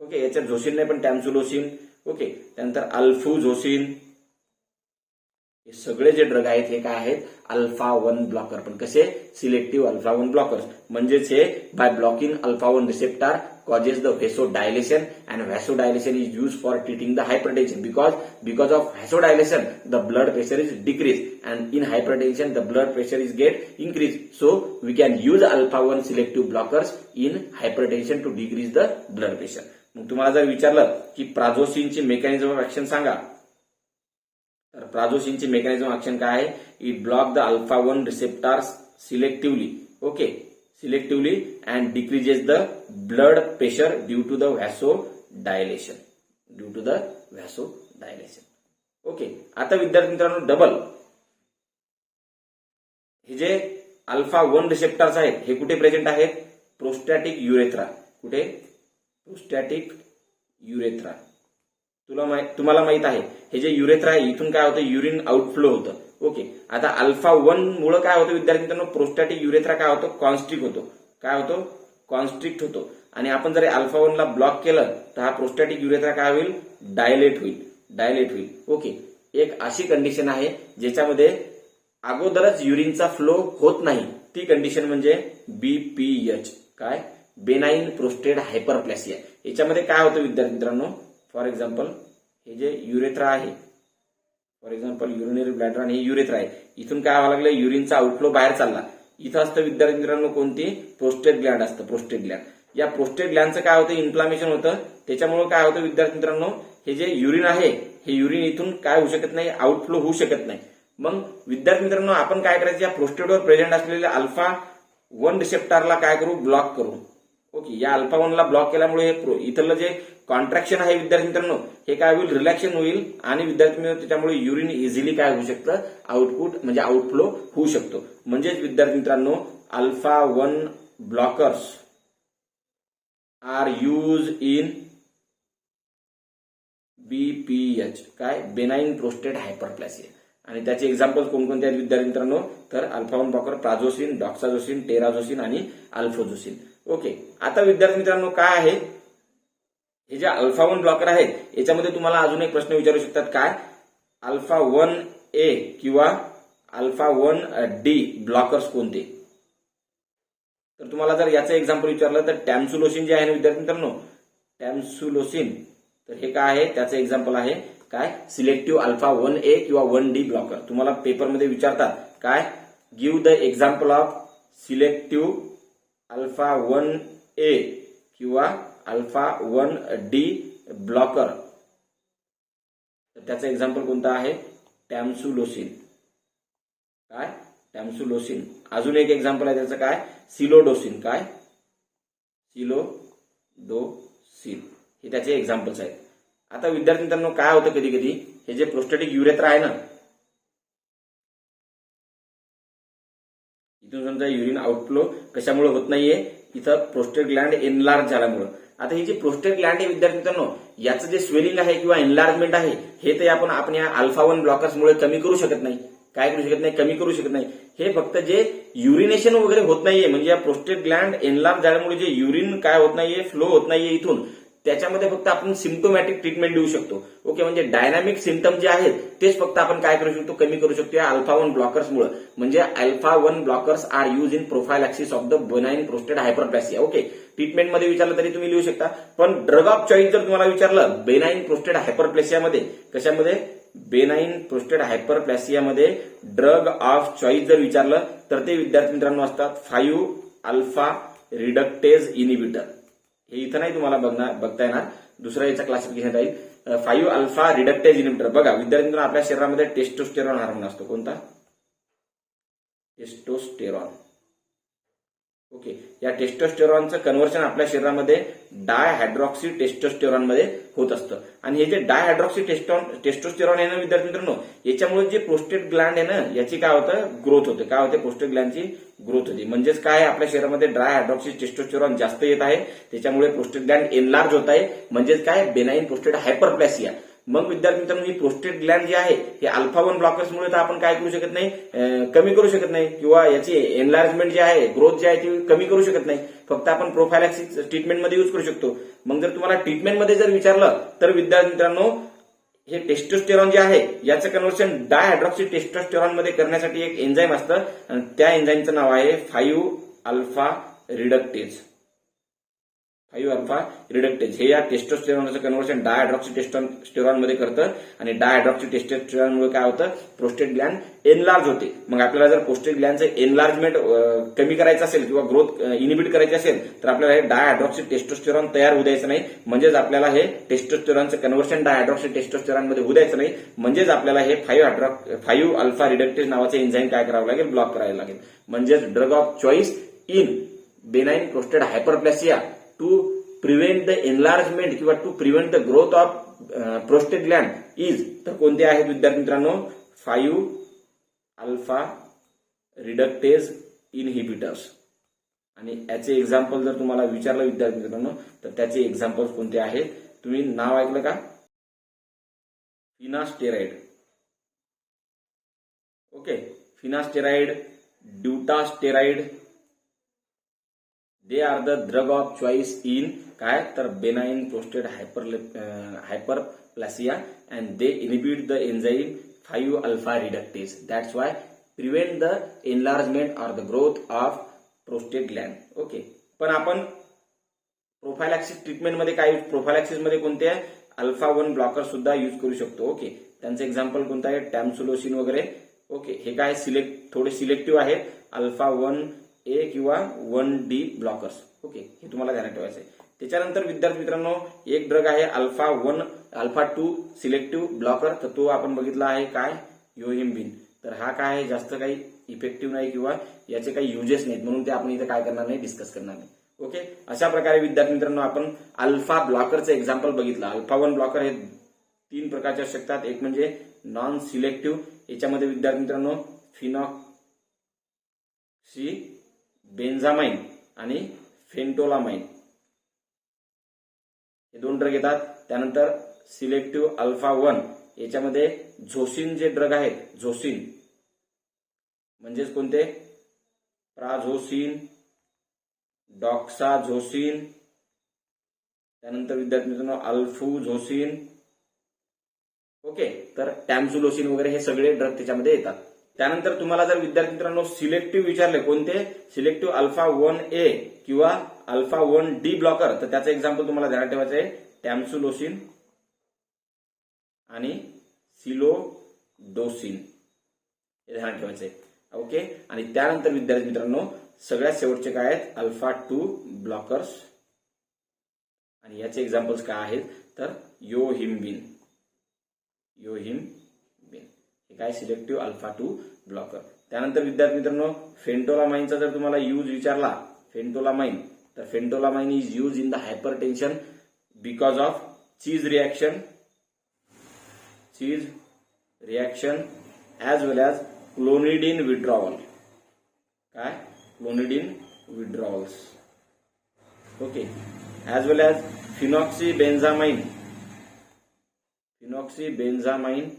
ओके याच्यात झोसिन नाही पण टॅम्सुलोसिन. ओके त्यानंतर अल्फुझोसिन. हे सगळे जे ड्रग आहेत हे काय आहेत अल्फा 1 ब्लॉकर, पण कसे सिलेक्टिव्ह अल्फा 1 ब्लॉकर्स. म्हणजेच हे by blocking alpha 1 receptor causes the vasodilation and vasodilation is used for treating the hypertension because of vasodilation the blood pressure is decreased and in hypertension the blood pressure is get increased. So we can use alpha 1 selective blockers in hypertension to decrease the blood pressure. मग तुम्हाला जर विचारलं की प्राझोसिनची mechanism of action सांगा, तर प्राझोसिनची mechanism of action काय आहे, it block the alpha 1 receptors selectively. Okay selectively and decreases the blood pressure due to the vasodilation. Okay आता विद्यार्थी मित्रांनो डबल हे जे अल्फा 1 रिसेप्टर्स आहेत हे कुठे प्रेझेंट आहेत, प्रोस्टॅटिक युरेथ्रा. कुठे प्रोस्टॅटिक युरेथ्रा. तुम्हाला माहित आहे हे जे युरेथ्रा आहे इथून काय होतं युरिन आउटफ्लो होतं. ओके आता अल्फा 1 मुळे काय होतं विद्यार्थी मित्रांनो प्रोस्टॅटिक युरेथ्रा काय होतो कॉन्स्ट्रिक्ट होतो. काय होतो कॉन्स्ट्रिक्ट होतो. आणि आपण जर अल्फा 1 ला ब्लॉक केलं तर हा प्रोस्टॅटिक युरेथ्रा काय होईल डायलेट होईल. ओके एक अशी कंडिशन आहे ज्याच्यामध्ये अगोदरच युरिनचा फ्लो होत नाही, ती कंडिशन म्हणजे बीपीएच. काय बेनाइन प्रोस्टेट हायपरप्लेसिया. याच्यामध्ये काय होतं विद्यार्थी मित्रांनो, फॉर एक्झाम्पल हे जे युरेथ्रा आहे, फॉर एक्झाम्पल युरिनरी ब्लॅडर आणि हे युरेथ्रा आहे, इथून काय व्हावं लागलं युरिनचा आउटफ्लो बाहेर चालला. इथं असतं विद्यार्थी मित्रांनो कोणती प्रोस्टेट ग्लँड असतं, प्रोस्टेट ग्लँड. या प्रोस्टेट ग्लँडचं काय होतं इन्फ्लामेशन होतं, त्याच्यामुळे काय होतं विद्यार्थी मित्रांनो हे जे युरिन आहे हे युरिन इथून काय होऊ शकत नाही आउटफ्लो होऊ शकत नाही. मग विद्यार्थी मित्रांनो आपण काय करायचं या प्रोस्टेटवर प्रेझेंट असलेल्या अल्फा 1 रिसेप्टरला काय करू ब्लॉक करू. ओके या अल्फा 1 ला ब्लॉक केल्यामुळे इथलं जे कॉन्ट्रॅक्शन आहे विद्यार्थी मित्रांनो हे काय होईल रिलॅक्शन होईल आणि विद्यार्थी मित्रांनो त्याच्यामुळे युरिन इझिली काय होऊ शकतं आउटपुट म्हणजे आउटफ्लो होऊ शकतो. म्हणजेच विद्यार्थी मित्रांनो alpha 1 blockers are use in BPH काय बेनाइन प्रोस्टेट हायपरप्लेसिया. आणि त्याचे एक्झाम्पल कोणकोणते आहेत विद्यार्थी मित्रांनो, तर अल्फा 1 ब्लॉकर प्राझोसिन, डॉक्साझोसिन, टेराझोसिन आणि अल्फोझोसिन. ओके आता विद्यार्थी मित्रांनो काय आहे हे जे अल्फा 1 ब्लॉकर आहेत याच्यामध्ये तुम्हाला अजून एक प्रश्न विचारू शकतात काय अल्फा 1A किंवा अल्फा 1D ब्लॉकर्स कोणते. तर तुम्हाला जर याचं एक्झाम्पल विचारलं तर टॅम्सुलोसिन जे आहे ना विद्यार्थी मित्रांनो टॅम्सुलोसिन, तर हे काय आहे त्याचं एक्झाम्पल आहे काय सिलेक्टिव्ह अल्फा 1A किंवा 1D ब्लॉकर. तुम्हाला पेपरमध्ये विचारतात काय give the example of selective alpha 1A किंवा अल्फा 1D ब्लॉकर. तर त्याचं एक्झाम्पल कोणतं आहे टॅम्सुलोसिन. काय टॅम्सुलोसिन. अजून एक एक्झाम्पल आहे त्याचं काय सिलोडोसिन. काय सिलोडोसिन. हे त्याचे एक्झाम्पल्स आहेत. आता विद्यार्थी मित्रांनो काय होतं कधी कधी हे जे प्रोस्टॅटिक युरेथ्रा आहे ना इथून समजा युरिन आउटफ्लो कशामुळे होत नाहीये इथं प्रोस्टेट ग्लँड एनलार्ज झाल्यामुळं. आता ही जी प्रोस्टेट ग्लँड आहे विद्यार्थी मित्रांनो, याचं जे स्वेलिंग आहे किंवा एनलार्जमेंट आहे हे तर आपण या अल्फा 1 ब्लॉकर्समुळे कमी करू शकत नाही. काय करू शकत नाही? कमी करू शकत नाही. हे फक्त जे युरिनेशन वगैरे होत नाहीये, म्हणजे या प्रोस्टेट ग्लँड एनलार्ज झाल्यामुळे जे युरिन काय होत नाहीये, फ्लो होत नाहीये इथून, त्याच्यामध्ये फक्त आपण सिम्प्टोमॅटिक ट्रीटमेंट देऊ शकतो. ओके, म्हणजे डायनामिक सिम्पटम जे आहेत तेच फक्त आपण काय करू शकतो? कमी करू शकतो या अल्फा 1 ब्लॉकर्समुळे. म्हणजे alpha 1 blockers are use in prophylaxis of the benign prostate hyperplasia. Okay, ट्रीटमेंटमध्ये विचारलं तरी तुम्ही लिहू शकता. पण ड्रग ऑफ चॉईस जर तुम्हाला विचारलं बेनाइन प्रोस्टेट हायपरप्लेसियामध्ये, कशामध्ये? बेनाइन प्रोस्टेट हायपरप्लेसियामध्ये ड्रग ऑफ चॉईस जर विचारलं तर ते विद्यार्थी मित्रांनो असतात 5 अल्फा रिडक्टेज इनिबिटर. हे इथं नाही तुम्हाला बघता येणार, दुसरा याचा क्लासिफिकेशन राहील 5 अल्फा रिडक्टेज इनिबिटर. बघा विद्यार्थी मित्रांनो, आपल्या शरीरामध्ये टेस्टोस्टेरॉन हार्मोन असतो. कोणता? टेस्टोस्टेरॉन. ओके, या टेस्टोस्टेरॉनचं कन्व्हर्शन आपल्या शरीरामध्ये डायहायड्रॉक्सी टेस्टोस्टेरॉन मध्ये होत असतं. आणि हे जे डायहायड्रॉक्सी टेस्टोस्टेरॉन आहे ना विद्यार्थी मित्रांनो, याच्यामुळे जे प्रोस्टेट ग्लँड आहे ना, याची काय होतं? ग्रोथ होते. काय होते? प्रोस्टेट ग्लँडची ग्रोथ होते. म्हणजेच काय, आपल्या शरीरामध्ये डायहायड्रॉक्सी टेस्टोस्टेरॉन जास्त येत आहे, त्याच्यामुळे प्रोस्टेट ग्लँड एनलार्ज होत आहे. म्हणजेच काय? Benign prostate hyperplasia. मग विद्यार्थी मित्रांनो, ही प्रोस्टेट ग्लँड जी आहे हे अल्फा 1 ब्लॉकर्समुळे तर आपण काय करू शकत नाही? कमी करू शकत नाही, किंवा याची एनलार्जमेंट जी आहे, ग्रोथ जी आहे ती कमी करू शकत नाही. फक्त आपण प्रोफायलॅक्सिस ट्रीटमेंटमध्ये यूज करू शकतो. मग जर तुम्हाला ट्रीटमेंटमध्ये जर विचारलं तर विद्यार्थी मित्रांनो, हे टेस्टोस्टेरॉन जे आहे याचं कन्व्हर्शन डायहायड्रॉक्सी टेस्टोस्टेरॉन मध्ये करण्यासाठी एक एन्झाईम असतं, आणि त्या एन्झाईमचं नाव आहे 5 अल्फा रिडक्टेज. 5 अल्फा रिडक्टेज हे या टेस्टोस्टेरॉनचं कन्व्हर्शन डायहायड्रॉक्सी टेस्टोस्टेरॉन मध्ये करतं, आणि डायहायड्रॉक्सी टेस्टोस्टेरॉनमुळे काय होतं? प्रोस्टेट ग्लँड एनलार्ज होते. मग आपल्याला जर प्रोस्टेट ग्लँडचं एनलार्जमेंट कमी करायचं असेल किंवा ग्रोथ इनिबिट करायची असेल तर आपल्याला हे डायहायड्रॉक्सी टेस्टोस्टेरॉन तयार होऊ द्यायचं नाही. म्हणजेच आपल्याला हे टेस्टोस्टेरॉनचं कन्व्हर्शन डायहायड्रॉक्सी टेस्टोस्टेरॉन मध्ये होऊ द्यायचं नाही. म्हणजेच आपल्याला हे 5 अल्फा रिडक्टेज नावाचे एन्झाईम काय करावं लागेल? ब्लॉक करायला लागेल. म्हणजेच drug of choice in benign prostate hyperplasia to prevent the enlargement किंवा to prevent the growth of prostate gland is, तर कोणते आहेत विद्यार्थी मित्रांनो? 5 अल्फा रिडक्टेज इनहिबिटर्स. आणि याचे एक्झाम्पल जर तुम्हाला विचारलं विद्यार्थी मित्रांनो तर त्याचे एक्झाम्पल्स कोणते आहेत? तुम्ही नाव ऐकलं का? Finasteride. Okay, finasteride, dutasteride, they are the drug of choice in काय? तर benign prostate hyperplasia, and they inhibit the enzyme 5 alpha reductase. That's why prevent the enlargement or the growth of prostate gland. Okay, पण आपण प्रोफायलॅक्सिस ट्रीटमेंटमध्ये काय? प्रोफायलॅक्सिसमध्ये कोणते alpha 1 blocker सुद्धा use करू शकतो. Okay, त्यांचं एक्झाम्पल कोणतं आहे? टॅमसुलोसिन वगैरे. ओके, हे काय थोडे सिलेक्टिव्ह आहेत, अल्फा 1A किंवा 1D ब्लॉकर्स. ओके, हे तुम्हाला ध्यानात ठेवायचं आहे. त्याच्यानंतर विद्यार्थी मित्रांनो, एक ड्रग आहे अल्फा 2 सिलेक्टिव्ह ब्लॉकर, तर तो आपण बघितला आहे काय? योहिम्बिन. तर हा काय आहे? जास्त काही इफेक्टिव्ह नाही किंवा याचे काही युजेस नाहीत, म्हणून ते आपण इथे काय करणार नाही? डिस्कस करणार नाही. ओके, अशा प्रकारे विद्यार्थी मित्रांनो आपण अल्फा ब्लॉकरचं एक्झाम्पल बघितलं. अल्फा 1 ब्लॉकर हे 3 प्रकारचे असू शकतात. एक म्हणजे नॉन सिलेक्टिव्ह, याच्यामध्ये विद्यार्थी मित्रांनो फिनॉक्सी बेन्झामाइन आणि फेंटोलामाइन हे 2 ड्रग येतात. त्यानंतर सिलेक्टिव्ह अल्फा 1 याच्यामध्ये झोसिन जे ड्रग आहेत, झोसिन म्हणजेच कोणते? प्राझोसिन, डॉक्साझोसिन, त्यानंतर विद्यार्थी मित्रांनो अल्फुझोसिन. ओके, तर टॅमसुलोसिन वगैरे हे सगळे ड्रग त्याच्यामध्ये येतात. त्यानंतर तुम्हाला जर विद्यार्थी मित्रांनो सिलेक्टिव्ह विचारले कोणते? सिलेक्टिव्ह अल्फा 1A किंवा अल्फा 1D ब्लॉकर, तर त्याचं एक्झाम्पल तुम्हाला ध्यानात ठेवायचं आहे टॅमसुलोसिन आणि सिलोडोसिन, हे ध्यानात ठेवायचं आहे. ओके, आणि त्यानंतर विद्यार्थी मित्रांनो सगळ्यात शेवटचे काय आहेत? अल्फा 2 ब्लॉकर्स, आणि याचे एक्झाम्पल्स काय आहेत? तर योहिम्बिन. हे काय? Selective alpha 2 blocker. त्यानंतर विद्यार्थी मित्रांनो फेंटोलामाइनचा जर तुम्हाला यूज विचारला, फेंटोलामाइन, तर phentolamine is use in the hypertension because of cheese reaction as well as clonidine withdrawal. काय? Clonidine withdrawals. Okay, as well as phenoxybenzamine. Phenoxybenzamine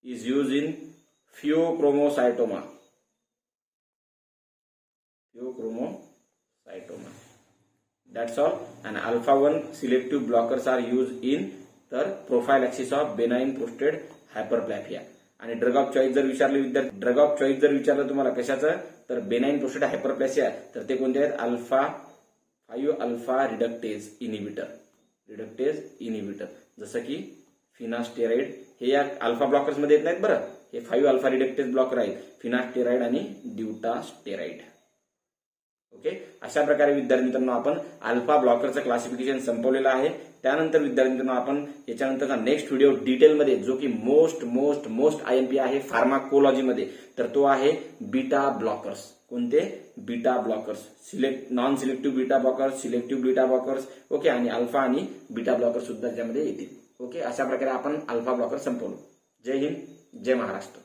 is used in pheochromocytoma. That's all. And alpha-1 selective blockers are used in the prophylaxis of benign prostate hyperplasia. आणि drug of choice जर विचारलं तुम्हाला कशाचं, तर benign prostate हायपरप्लेसिया, तर ते कोणते आहेत, अल्फा-5 अल्फा रिडक्टेज इनिबिटर, जसं की फिनास्टेरॉइड. हे या अल्फा ब्लॉकर्स मध्ये येत नाहीत बरं, हे 5 अल्फा रिडक्टेज ब्लॉकर आहेत, फिनास्टेरॉइड आणि ड्युटास्टेरॉइड. ओके, अशा प्रकारे विद्यार्थी मित्रांनो आपण अल्फा ब्लॉकरचं क्लासिफिकेशन संपवलेलं आहे. त्यानंतर विद्यार्थी मित्रांनो आपण याच्यानंतरचा नेक्स्ट व्हिडिओ डिटेलमध्ये, जो की मोस्ट आयएमपी आहे फार्माकोलॉजीमध्ये, तर तो आहे बीटा ब्लॉकर्स. कोणते, beta blockers, non selective beta blockers, selective beta blockers. Okay, आणि अल्फा आणि बीटा ब्लॉकर सुद्धा त्यामध्ये येतील. ओके, अशा प्रकारे आपण अल्फा ब्लॉकर संपवलो. जय हिंद, जय महाराष्ट्र.